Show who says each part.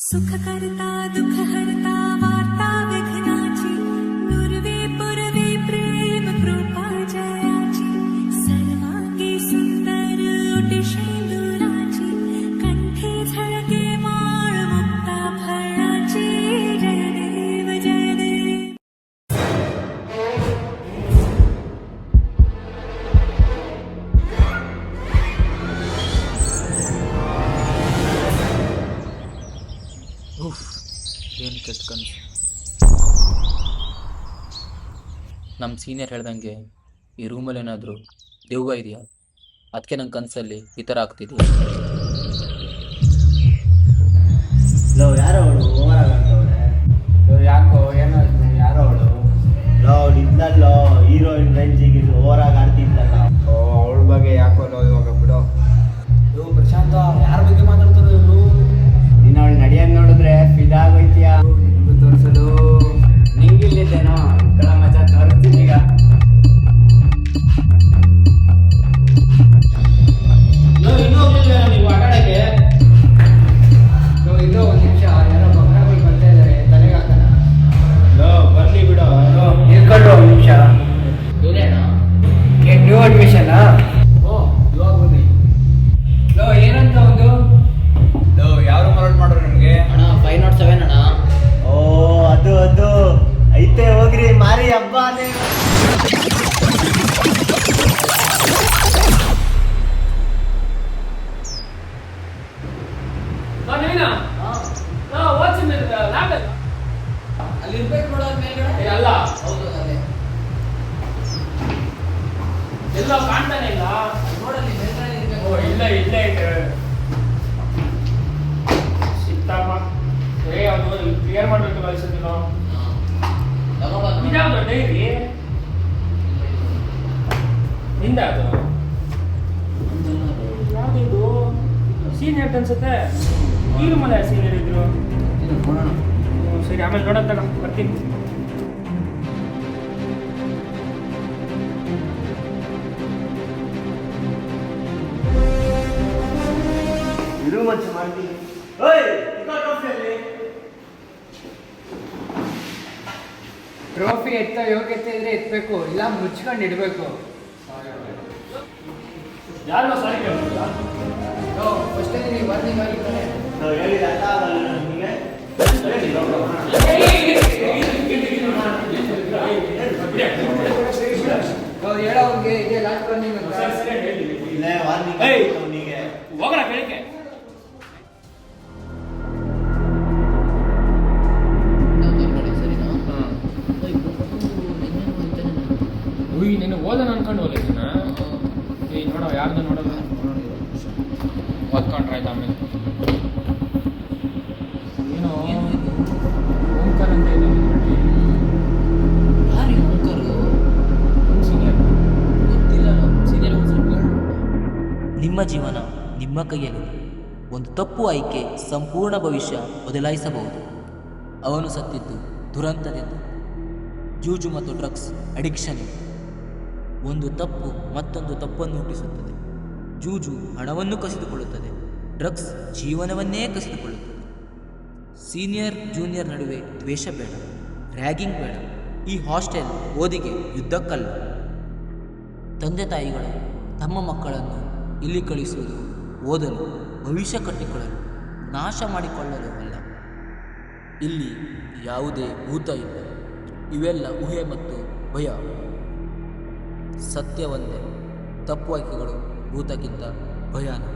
Speaker 1: सुख करता दुख हरता वार्ता विघ्नाची नुरवे पुरवे प्रेम कृपा जयाची सर्वांगी सुंदर उटिशेंदुराची कंठी झळके माळ मुक्ता फळाची जय देव जय देव.
Speaker 2: ಏನು ಕೆಟ್ಟ ಕನಸು. ನಮ್ಮ ಸೀನಿಯರ್ ಹೇಳ್ದಂಗೆ ಈ ರೂಮಲ್ಲಿ ಏನಾದರೂ ದೆವ್ವ ಇದೆಯಾ? ಅದಕ್ಕೆ ನನ್ನ ಕನಸಲ್ಲಿ ಈ ಥರ ಆಗ್ತಿದೆಯಾ?
Speaker 3: ಯಾರೋ ಅವಳು ಓವರ್ ಆಗಂತವಳೆ. ಯಾಕೋ ಏನೋ ಯಾರೋ ಅವಳು ಇದ್ಲಲ್ಲೋ ಹೀರೋಯಿನ್ ರೇಂಜಿಗೆ ಓವರ್ ಆಗಿ ಆಡ್ತಿದ್ಲಲ್ಲ. ಅವಳ ಬಗ್ಗೆ ಯಾಕೋ ಇವಾಗ ಬಿಡೋ. ಪ್ರಶಾಂತ ಯಾರ ಬಗ್ಗೆ ಮಾತಾಡ್ತಾರೋ ಇವರು? ನೀನು ಅವಳು ನಡೆಯೋದು ನೋಡಿದ್ರೆ ಫಿದಾಗೋಯ್ತೀಯಾ? ನಿನಗೂ ತೋರಿಸಲು ನಿಂಗಿಲ್ಲೇನೋ ಇತರ ಮಜಾ ತೋರಿಸ್ತೀನಿ ಈಗ. ಇನ್ನೂ ಹೋಗಿಲ್ಲ ನೀವು ಆಟಾಡಕ್ಕೆ? ಇನ್ನೂ ಒಂದು ನಿಮಿಷ, ಯಾರೋ ಬಕ್ರಾಗಳು ಬರ್ತಾ ಇದ್ದಾರೆ, ತಲೆಗೆ ಹಾಕೋಣ. ಬರ್ಲಿ ಬಿಡೋ, ನಿಲ್ಕೊಂಡು ಒಂದು ನಿಮಿಷ. ಏನೇಣ ನ್ಯೂ ಅಡ್ಮಿಷನಾ? ಇವಾಗ ಬನ್ನಿ. ಏನಂತ ಒಂದು ಯಾರು ಮಾರಾಟ ಮಾಡೋರು ನಿಮಗೆ?
Speaker 2: ಅಣ್ಣ 507 ಅಣ್ಣ.
Speaker 3: ಅದು ಐತೆ ಹೋಗ್ರಿ ಮಾರಿ ಹಬ್ಬನೇ.
Speaker 2: ಅಲ್ಲಿ ಇರ್ಬೇಕು ನೋಡೋ ಮೇಲ್ಗಡೆ.
Speaker 4: ಅಲ್ಲ
Speaker 2: ಹೌದು ಅಲ್ಲೇ
Speaker 4: ಎಲ್ಲ ಕಾಣ್ತಾನೆ ಇಲ್ಲ.
Speaker 2: ನೋಡಲ್ಲಿ ಮೇಲ್ಗಡೆ ಇರ್ಬೇಕು.
Speaker 4: ಇಲ್ಲೇ ಇದೆ ಸಿಕ್ತಪ್ಪ. ಅದು ಕ್ಲಿಯರ್ ಮಾಡ್ಬೇಕು ಕಳಿಸಿದ್ರು. ಇದ್ಯಾವ್ದು ಡೈರಿ ನಿಂದ? ಅದು ಯಾವ್ದು ಸೀನಿಯರ್ ಅನ್ಸುತ್ತೆ. ಈ ರೂಮಲ್ಲಿ ಸೀನಿಯರ್ ಇದ್ರು. ಸರಿ, ಆಮೇಲೆ ನೋಡೋದಾಗ ಬರ್ತೀನಿ.
Speaker 3: ಇರು ಮಂಚ ಮಾಡ್ತೀನಿ.
Speaker 5: ಟ್ರೋಫಿ ಎತ್ತ ಯೋಗ್ಯತೆ ಇದ್ರೆ ಎತ್ತಬೇಕು, ಇಲ್ಲ ಮುಚ್ಕೊಂಡು ಇಡಬೇಕು.
Speaker 4: ಯಾರು ಸಾರಿ ಕೇಳ್ತಿಲ್ಲ.
Speaker 5: ಫಸ್ಟೇ ನೀವು ವಾರ್ನಿಂಗ್ ಆಗಿದ್ದಾರೆ.
Speaker 3: ಹೇಳಿದ ಅರ್ಥ ಆಗಲ್ಲ ನಿಮಗೆ?
Speaker 5: ಹೇಳೋಂಗೆ ಇದೆ ಲಾಸ್ಟ್ ವಾರ್ನಿಂಗ್ ಅಂತ.
Speaker 3: ಇಲ್ಲೇ ವಾರ್ನಿಂಗ್ ಅವನಿಗೆ.
Speaker 4: ಹೋಗೋಣ ಬೆಳಿಗ್ಗೆ. ನೀನು ಓದೋಣ ಅನ್ಕೊಂಡು ಹೋಗ್ಲಿದ್ದೀನ. ಈ ನೋಡೋ ಯಾರ್ದು ನೋಡೋದು ಓದ್ಕೊಂಡ್ರೆ ಆಯ್ತು. ಆಮೇಲೆ ಏನೋ ಓಂಕಾರ ಅಂತ ಇದೆ.
Speaker 2: ಯಾರು ಓಂಕಾರು?
Speaker 4: ಸೀನಿಯರ್
Speaker 2: ಗೊತ್ತಿಲ್ಲ. ಸೀನಿಯರ್ ನಿಮ್ಮ ಜೀವನ ನಿಮ್ಮ ಕೈಯಲ್ಲಿದೆ. ಒಂದು ತಪ್ಪು ಆಯ್ಕೆ ಸಂಪೂರ್ಣ ಭವಿಷ್ಯ ಬದಲಾಯಿಸಬಹುದು. ಅವನು ಸತ್ತಿದ್ದು ದುರಂತದಿಂದ. ಜೂಜು ಮತ್ತು ಡ್ರಗ್ಸ್ ಅಡಿಕ್ಷನ್. ಒಂದು ತಪ್ಪು ಮತ್ತೊಂದು ತಪ್ಪನ್ನು ಹುಟ್ಟಿಸುತ್ತದೆ. ಜೂಜು ಹಣವನ್ನು ಕಸಿದುಕೊಳ್ಳುತ್ತದೆ, ಡ್ರಗ್ಸ್ ಜೀವನವನ್ನೇ ಕಸಿದುಕೊಳ್ಳುತ್ತದೆ. ಸೀನಿಯರ್ ಜೂನಿಯರ್ ನಡುವೆ ದ್ವೇಷ ಬೇಡ, ರ್ಯಾಗಿಂಗ್ ಬೇಡ. ಈ ಹಾಸ್ಟೆಲ್ ಓದಿಗೆ ಯುದ್ಧಕ್ಕಲ್ಲ. ತಂದೆ ತಾಯಿಗಳು ತಮ್ಮ ಮಕ್ಕಳನ್ನು ಇಲ್ಲಿ ಕಳಿಸುವುದು ಓದಲು, ಭವಿಷ್ಯ ಕಟ್ಟಿಕೊಳ್ಳಲು, ನಾಶ ಮಾಡಿಕೊಳ್ಳಲು ಅಲ್ಲ. ಇಲ್ಲಿ ಯಾವುದೇ ಭೂತ ಇಲ್ಲ. ಇವೆಲ್ಲ ಊಹೆ ಮತ್ತು ಭಯ. ಸತ್ಯ ಒಂದೇ, ತಪ್ಪು ಆಯ್ಕೆಗಳು ಭೂತಕ್ಕಿಂತ ಭಯಾನಕ.